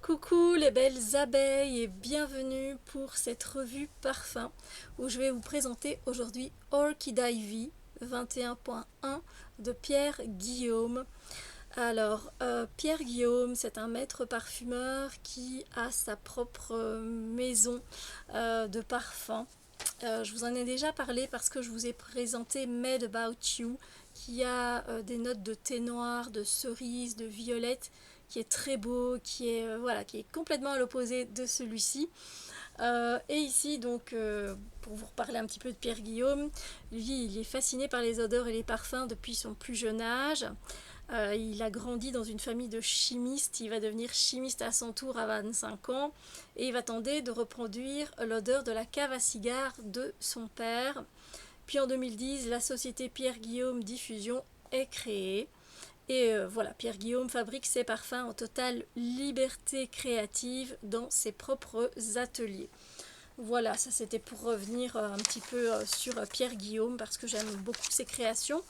Coucou les belles abeilles et bienvenue pour cette revue parfum où je vais vous présenter aujourd'hui Orchid Ivy 21.1 de Pierre Guillaume. Alors, Pierre Guillaume, c'est un maître parfumeur qui a sa propre maison de parfum. Je vous en ai déjà parlé parce que je vous ai présenté Made About You, qui a des notes de thé noir, de cerise, de violette, qui est très beau, voilà, qui est complètement à l'opposé de celui-ci. Et ici, donc, pour vous reparler un petit peu de Pierre Guillaume, lui, il est fasciné par les odeurs et les parfums depuis son plus jeune âge. Il a grandi dans une famille de chimistes, il va devenir chimiste à son tour à 25 ans et il va tenter de reproduire l'odeur de la cave à cigares de son père. Puis en 2010, la société Pierre Guillaume Diffusion est créée. Et voilà, Pierre Guillaume fabrique ses parfums en totale liberté créative dans ses propres ateliers. Voilà, ça c'était pour revenir un petit peu sur Pierre Guillaume parce que j'aime beaucoup ses créations.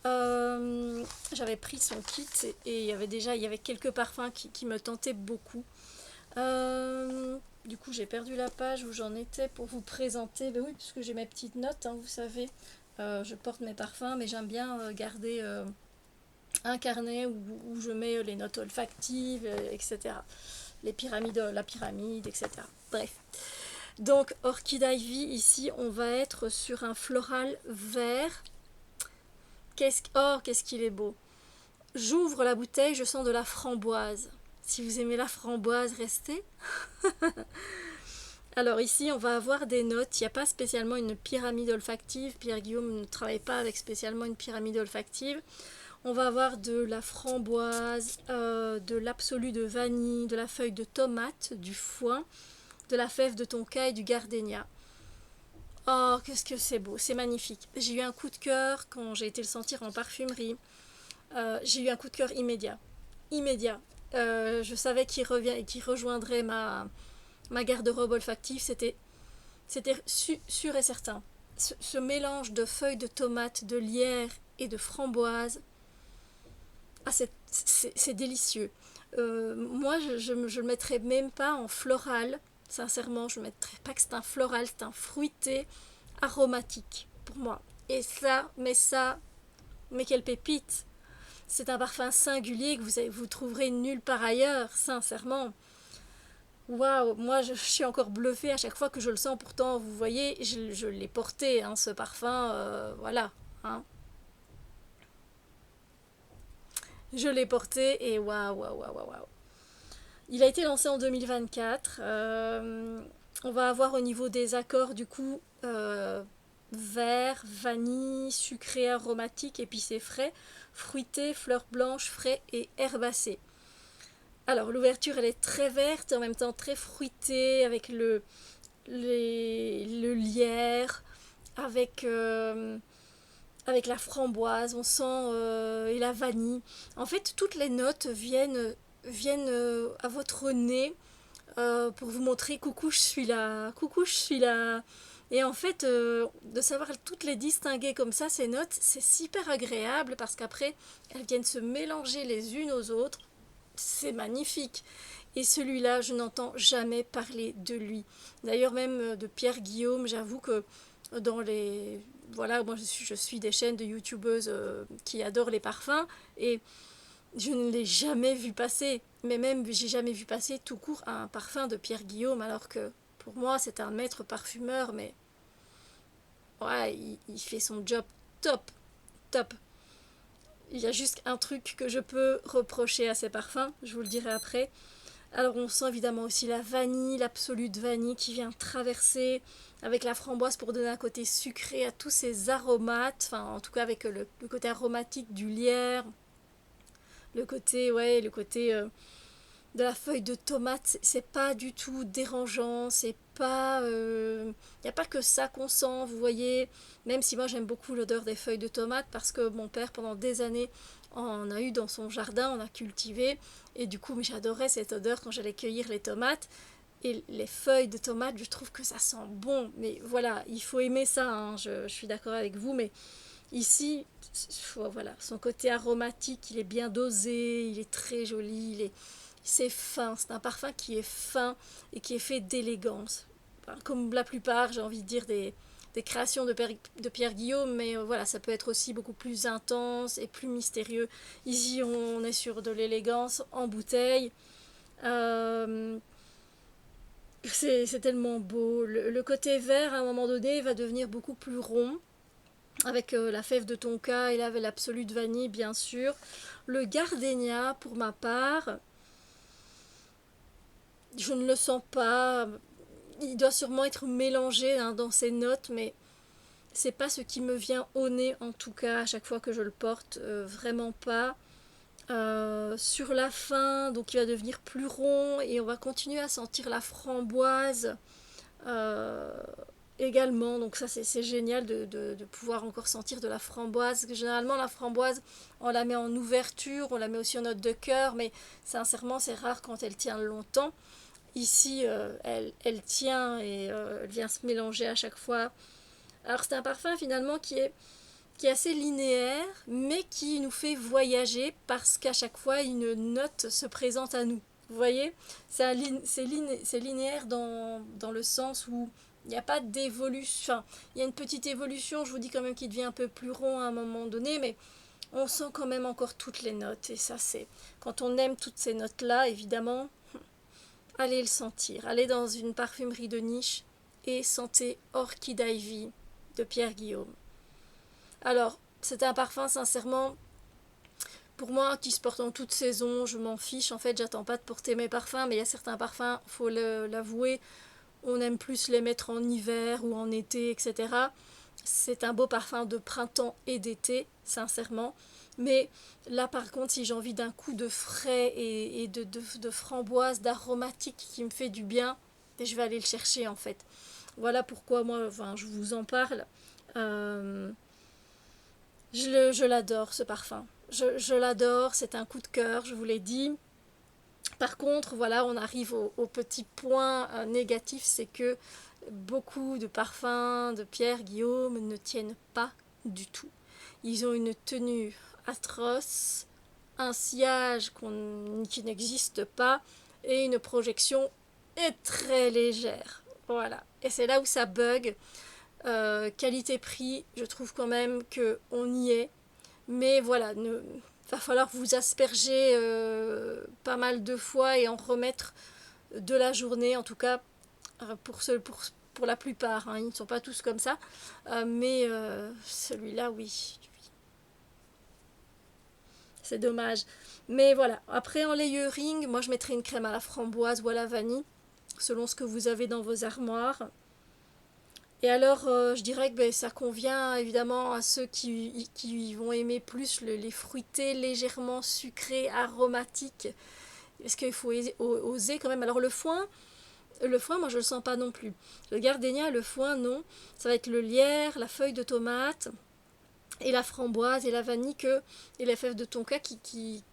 J'avais pris son kit et il y avait quelques parfums qui me tentaient beaucoup. Du coup, j'ai perdu la page où j'en étais pour vous présenter. Ben oui, puisque j'ai mes petites notes, hein, vous savez. Je porte mes parfums, mais j'aime bien garder un carnet où je mets les notes olfactives, etc. Les pyramides, la pyramide, etc. Bref. Donc, Orchid Ivy, ici, on va être sur un floral vert. Qu'est-ce qu'il est beau! J'ouvre la bouteille, je sens de la framboise. Si vous aimez la framboise, restez. Alors ici, on va avoir des notes. Il n'y a pas spécialement une pyramide olfactive. Pierre Guillaume ne travaille pas avec spécialement une pyramide olfactive. On va avoir de la framboise, de l'absolu de vanille, de la feuille de tomate, du foin, de la fève de tonka et du gardénia. Oh, qu'est-ce que c'est beau, c'est magnifique. J'ai eu un coup de cœur quand j'ai été le sentir en parfumerie. J'ai eu un coup de cœur immédiat. Immédiat. Je savais qu'il rejoindrait ma garde-robe olfactive. C'était sûr et certain. Ce mélange de feuilles de tomate, de lierre et de framboise, ah, c'est délicieux. Moi, je ne le mettrais même pas en floral. Sincèrement, je ne mettrais pas que c'est un floral, c'est un fruité aromatique pour moi. Et mais quelle pépite! C'est un parfum singulier que vous trouverez nulle part ailleurs, sincèrement. Waouh, moi je suis encore bluffée à chaque fois que je le sens. Pourtant, vous voyez, je l'ai porté, hein, ce parfum, voilà. Hein. Je l'ai porté et waouh, waouh, waouh, waouh. Il a été lancé en 2024. On va avoir au niveau des accords du coup vert, vanille, sucré, aromatique, épicé frais, fruité, fleurs blanches, frais et herbacées. Alors l'ouverture elle est très verte et en même temps très fruitée avec le lierre, avec, avec la framboise, on sent et la vanille. En fait toutes les notes viennent à votre nez pour vous montrer coucou je suis là, coucou je suis là. Et en fait, de savoir toutes les distinguer comme ça, ces notes, c'est super agréable parce qu'après, elles viennent se mélanger les unes aux autres. C'est magnifique. Et celui-là, je n'entends jamais parler de lui. D'ailleurs, même de Pierre Guillaume, j'avoue que dans les... Voilà, moi je suis des chaînes de youtubeuses qui adorent les parfums et je ne l'ai jamais vu passer. Mais même, j'ai jamais vu passer tout court un parfum de Pierre Guillaume alors que pour moi, c'est un maître parfumeur, mais ouais, il fait son job top, top. Il y a juste un truc que je peux reprocher à ces parfums, je vous le dirai après. Alors on sent évidemment aussi la vanille, l'absolu de vanille qui vient traverser avec la framboise pour donner un côté sucré à tous ces aromates, enfin en tout cas avec le côté aromatique du lierre, le côté de la feuille de tomate, c'est pas du tout dérangeant, c'est pas... Il n'y a pas que ça qu'on sent, vous voyez, même si moi j'aime beaucoup l'odeur des feuilles de tomate parce que mon père pendant des années en a eu dans son jardin, on a cultivé, et du coup mais j'adorais cette odeur quand j'allais cueillir les tomates, et les feuilles de tomate, je trouve que ça sent bon, mais voilà, il faut aimer ça, hein, je suis d'accord avec vous, mais ici, voilà, son côté aromatique, il est bien dosé, il est très joli, c'est fin, c'est un parfum qui est fin et qui est fait d'élégance. Enfin, comme la plupart, j'ai envie de dire, des créations de Pierre Guillaume, mais voilà, ça peut être aussi beaucoup plus intense et plus mystérieux. Ici, on est sur de l'élégance en bouteille. Euh, c'est tellement beau. Le côté vert, à un moment donné, va devenir beaucoup plus rond, avec la fève de tonka et l'absolu de vanille, bien sûr. Le gardenia, pour ma part, je ne le sens pas. Il doit sûrement être mélangé hein, dans ses notes, mais c'est pas ce qui me vient au nez, en tout cas, à chaque fois que je le porte. Vraiment pas. Sur la fin, donc il va devenir plus rond et on va continuer à sentir la framboise euh, également. Donc ça c'est génial de pouvoir encore sentir de la framboise. Généralement la framboise on la met en ouverture, on la met aussi en note de cœur, mais sincèrement c'est rare quand elle tient longtemps. Ici elle tient et elle vient se mélanger à chaque fois. Alors c'est un parfum finalement qui est assez linéaire, mais qui nous fait voyager parce qu'à chaque fois, une note se présente à nous. Vous voyez, c'est linéaire dans le sens où il n'y a pas d'évolution. Enfin, il y a une petite évolution, je vous dis quand même qu'il devient un peu plus rond à un moment donné, mais on sent quand même encore toutes les notes. Et ça, c'est quand on aime toutes ces notes-là, évidemment, allez le sentir. Allez dans une parfumerie de niche et sentez Orchid Ivy de Pierre Guillaume. Alors, c'est un parfum, sincèrement, pour moi, qui se porte en toute saison, je m'en fiche. En fait, j'attends pas de porter mes parfums, mais il y a certains parfums, faut l'avouer, on aime plus les mettre en hiver ou en été, etc. C'est un beau parfum de printemps et d'été, sincèrement. Mais là, par contre, si j'ai envie d'un coup de frais et de framboise, d'aromatique qui me fait du bien, je vais aller le chercher, en fait. Voilà pourquoi moi, enfin, je vous en parle. Euh, je l'adore ce parfum. Je l'adore, c'est un coup de cœur, je vous l'ai dit. Par contre, voilà, on arrive au petit point négatif, c'est que beaucoup de parfums de Pierre Guillaume ne tiennent pas du tout. Ils ont une tenue atroce, un sillage qui n'existe pas et une projection est très légère. Voilà. Et c'est là où ça bug. Qualité-prix, je trouve quand même qu'on y est. Mais voilà, va falloir vous asperger pas mal de fois et en remettre de la journée, en tout cas pour la plupart. Hein, ils ne sont pas tous comme ça. Mais celui-là, oui. C'est dommage. Mais voilà, après en layering, moi je mettrais une crème à la framboise ou à la vanille, selon ce que vous avez dans vos armoires. Et alors, je dirais que ben, ça convient évidemment à ceux qui vont aimer plus les fruités, légèrement sucrés, aromatiques. Parce qu'il faut oser quand même. Alors le foin, moi je le sens pas non plus. Le gardénia, le foin, non. Ça va être le lierre, la feuille de tomate, et la framboise, et la vanille, et la fève de tonka qui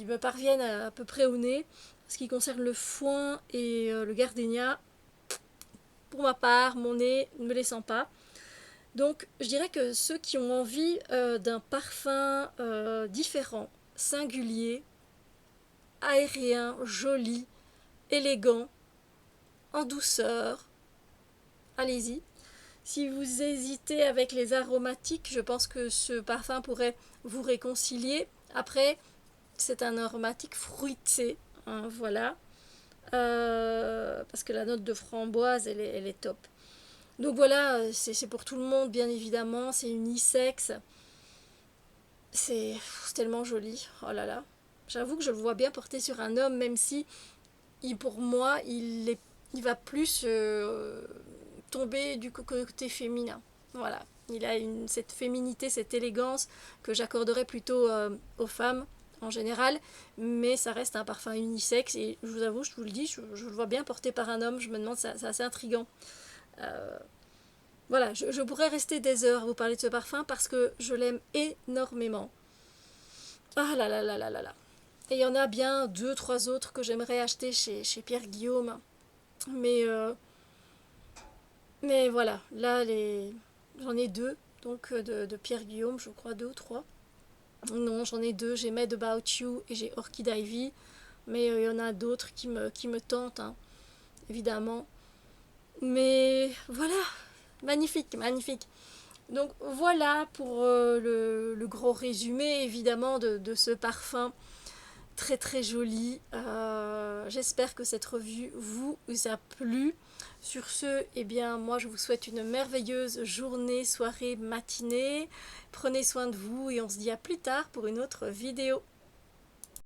me parviennent à peu près au nez. Ce qui concerne le foin et le gardénia, pour ma part, mon nez ne me les sent pas. Donc, je dirais que ceux qui ont envie d'un parfum différent, singulier, aérien, joli, élégant, en douceur, allez-y. Si vous hésitez avec les aromatiques, je pense que ce parfum pourrait vous réconcilier. Après, c'est un aromatique fruité, hein, voilà. Parce que la note de framboise, elle est top. Donc voilà, c'est pour tout le monde, bien évidemment. C'est unisexe. C'est tellement joli. Oh là là. J'avoue que je le vois bien porté sur un homme, même si pour moi, il va plus tomber du côté féminin. Voilà. Il a cette féminité, cette élégance que j'accorderais plutôt aux femmes en général, mais ça reste un parfum unisexe et je vous avoue, je vous le dis, je le vois bien porté par un homme. Je me demande, c'est assez intriguant. Euh, voilà, je pourrais rester des heures à vous parler de ce parfum parce que je l'aime énormément. Ah là là là là là là. Et il y en a bien deux, trois autres que j'aimerais acheter chez Pierre Guillaume. Mais, euh, mais voilà, là, j'en ai deux, donc de Pierre Guillaume, je crois deux ou trois. Non, j'en ai deux, j'ai Made About You et j'ai Orchid Ivy. mais il y en a d'autres qui me tentent, hein, évidemment. Mais voilà, magnifique, magnifique. Donc voilà pour le gros résumé évidemment de ce parfum très très joli. J'espère que cette revue vous a plu. Sur ce, eh bien moi je vous souhaite une merveilleuse journée, soirée, matinée. Prenez soin de vous et on se dit à plus tard pour une autre vidéo.